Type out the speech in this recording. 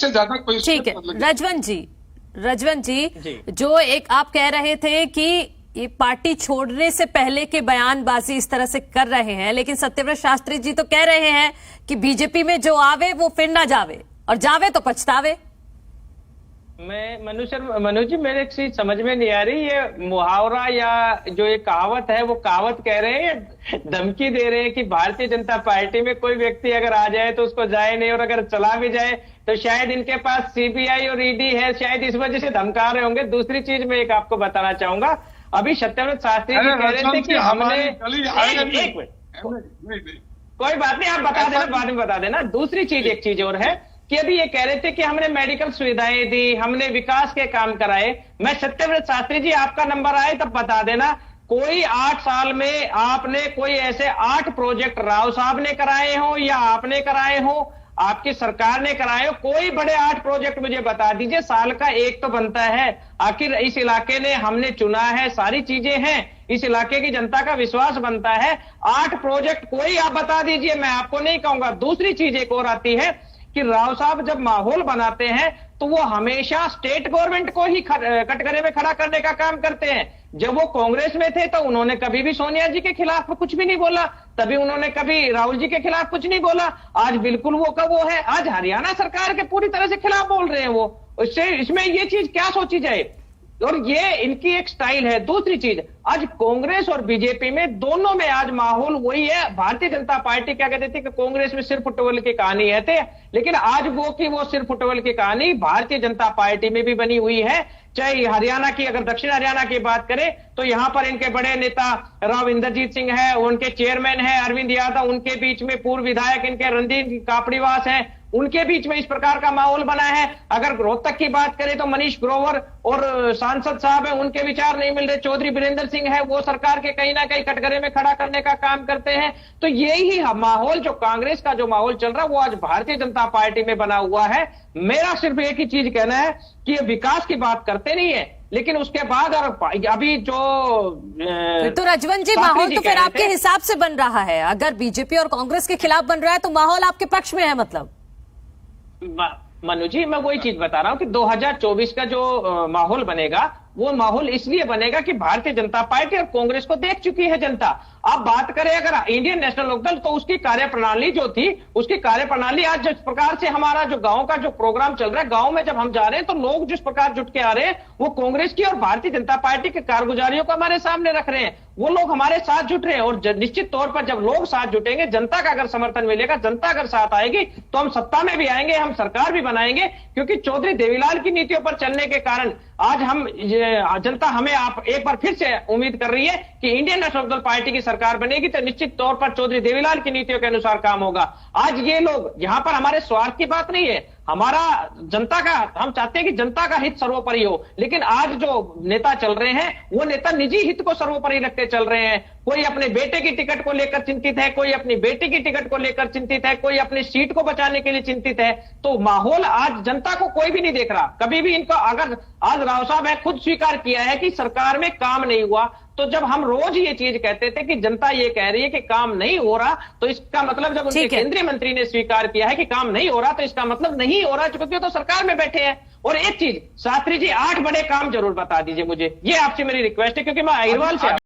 इससे ज्यादा कोई ठीक है। रजवंत जी, जो एक आप कह रहे थे कि ये पार्टी छोड़ने से पहले के बयानबाजी इस तरह से कर रहे हैं, लेकिन सत्यव्रत शास्त्री जी तो कह रहे हैं कि बीजेपी में जो आवे वो फिर ना जावे, और जावे तो पछतावे। मैं मनु जी, मेरे एक चीज समझ में नहीं आ रही, ये मुहावरा या जो ये कहावत है वो कहावत कह रहे हैं, धमकी दे रहे हैं कि भारतीय जनता पार्टी में कोई व्यक्ति अगर आ जाए तो उसको जाए नहीं, और अगर चला भी जाए तो शायद इनके पास सीबीआई और ईडी है, शायद इस वजह से धमका रहे होंगे। दूसरी चीज मैं एक आपको बताना चाहूंगा, अभी सत्यव्रत शास्त्री जी कह रहे थे कि हमने एक मिनट, कोई बात नहीं, आप बता देना, बाद में बता देना। दूसरी चीज, एक चीज और है कि अभी ये कह रहे थे कि हमने मेडिकल सुविधाएं दी, हमने विकास के काम कराए। मैं सत्यव्रत शास्त्री जी, आपका नंबर आए तब बता देना, कोई 8 साल में आपने कोई ऐसे 8 प्रोजेक्ट राव साहब ने कराए हो या आपने कराए हो, आपकी सरकार ने कराए हो, कोई बड़े 8 प्रोजेक्ट मुझे बता दीजिए। साल का एक तो बनता है, आखिर इस इलाके ने हमने चुना है, सारी चीजें हैं, इस इलाके की जनता का विश्वास बनता है। 8 प्रोजेक्ट कोई आप बता दीजिए, मैं आपको नहीं कहूंगा। दूसरी चीज एक और आती है कि राव साहब जब माहौल बनाते हैं तो वो हमेशा स्टेट गवर्नमेंट को ही कटघरे में खड़ा करने का काम करते हैं। जब वो कांग्रेस में थे तो उन्होंने कभी भी सोनिया जी के खिलाफ कुछ भी नहीं बोला, तभी उन्होंने कभी राहुल जी के खिलाफ कुछ नहीं बोला। आज बिल्कुल वो का वो है, आज हरियाणा सरकार के पूरी तरह से खिलाफ बोल रहे हैं वो। इससे इसमें ये चीज क्या सोची जाए, और ये इनकी एक स्टाइल है। दूसरी चीज, आज कांग्रेस और बीजेपी में दोनों में आज माहौल वही है। भारतीय जनता पार्टी क्या कहते थे कि कांग्रेस में सिर फुटबॉल की कहानी है थे, लेकिन आज वो की वो सिर फुटबॉल की कहानी भारतीय जनता पार्टी में भी बनी हुई है। चाहे हरियाणा की, अगर दक्षिण हरियाणा की बात करें तो यहां पर इनके बड़े नेता राव इंद्रजीत सिंह है, उनके चेयरमैन है अरविंद यादव, उनके बीच में पूर्व विधायक इनके रणदीप कापड़ीवास है, उनके बीच में इस प्रकार का माहौल बना है। अगर रोहतक की बात करें तो मनीष ग्रोवर और सांसद साहब है, उनके विचार नहीं मिल रहे। चौधरी बीरेंद्र सिंह है, वो सरकार के कहीं ना कहीं कटघरे में खड़ा करने का काम करते हैं। तो यही माहौल, जो कांग्रेस का जो माहौल चल रहा है, वो आज भारतीय जनता पार्टी में बना हुआ है। मेरा सिर्फ एक ही चीज कहना है कि ये विकास की बात करते नहीं है, लेकिन उसके बाद और अभी जो तो रजवंत जी, माहौल तो फिर आपके हिसाब से बन रहा है। अगर बीजेपी और कांग्रेस के खिलाफ बन रहा है तो माहौल आपके पक्ष में है, मतलब। मनु जी, मैं वही चीज बता रहा हूं कि 2024 का जो माहौल बनेगा, वो माहौल इसलिए बनेगा कि भारतीय जनता पार्टी और कांग्रेस को देख चुकी है जनता। आप बात करें अगर इंडियन नेशनल लोकदल, तो उसकी कार्यप्रणाली जो थी, उसकी कार्यप्रणाली आज जिस प्रकार से हमारा जो गांव का जो प्रोग्राम चल रहा है, गांव में जब हम जा रहे हैं तो लोग जिस प्रकार जुट के आ रहे हैं, वो कांग्रेस की और भारतीय जनता पार्टी के कारगुजारियों को हमारे सामने रख रहे हैं। वो लोग हमारे साथ जुट रहे हैं, और निश्चित तौर पर जब लोग साथ जुटेंगे, जनता का अगर समर्थन मिलेगा, जनता अगर साथ आएगी, तो हम सत्ता में भी आएंगे, हम सरकार भी बनाएंगे। क्योंकि चौधरी देवीलाल की नीतियों पर चलने के कारण आज हम जनता हमें आप एक बार फिर से उम्मीद कर रही है कि इंडियन नेशनल लोकदल पार्टी की सरकार बनेगी, तो निश्चित तौर पर चौधरी देवीलाल की नीतियों के अनुसार काम होगा। आज ये लोग, यहां पर हमारे स्वार्थ की बात नहीं है, हमारा जनता का, हम चाहते हैं कि जनता का हित सर्वोपरि हो। लेकिन आज जो नेता चल रहे हैं, वो नेता निजी हित को सर्वोपरि रखते चल रहे हैं। कोई अपने बेटे की टिकट को लेकर चिंतित है, कोई अपनी बेटी की टिकट को लेकर चिंतित है, कोई अपनी सीट को बचाने के लिए चिंतित है। तो माहौल आज जनता को कोई भी नहीं देख रहा। कभी भी इनको, अगर आज राव साहब ने खुद स्वीकार किया है कि सरकार में काम नहीं हुआ, तो जब हम रोज ये चीज कहते थे कि जनता ये कह रही है कि काम नहीं हो रहा, तो इसका मतलब, जब उनके केंद्रीय मंत्री ने स्वीकार किया है कि काम नहीं हो रहा, तो इसका मतलब नहीं हो रहा, क्योंकि तो सरकार में बैठे हैं। और एक चीज शास्त्री जी, 8 बड़े काम जरूर बता दीजिए मुझे, ये आपसे मेरी रिक्वेस्ट है, क्योंकि मैं अग्रवाल से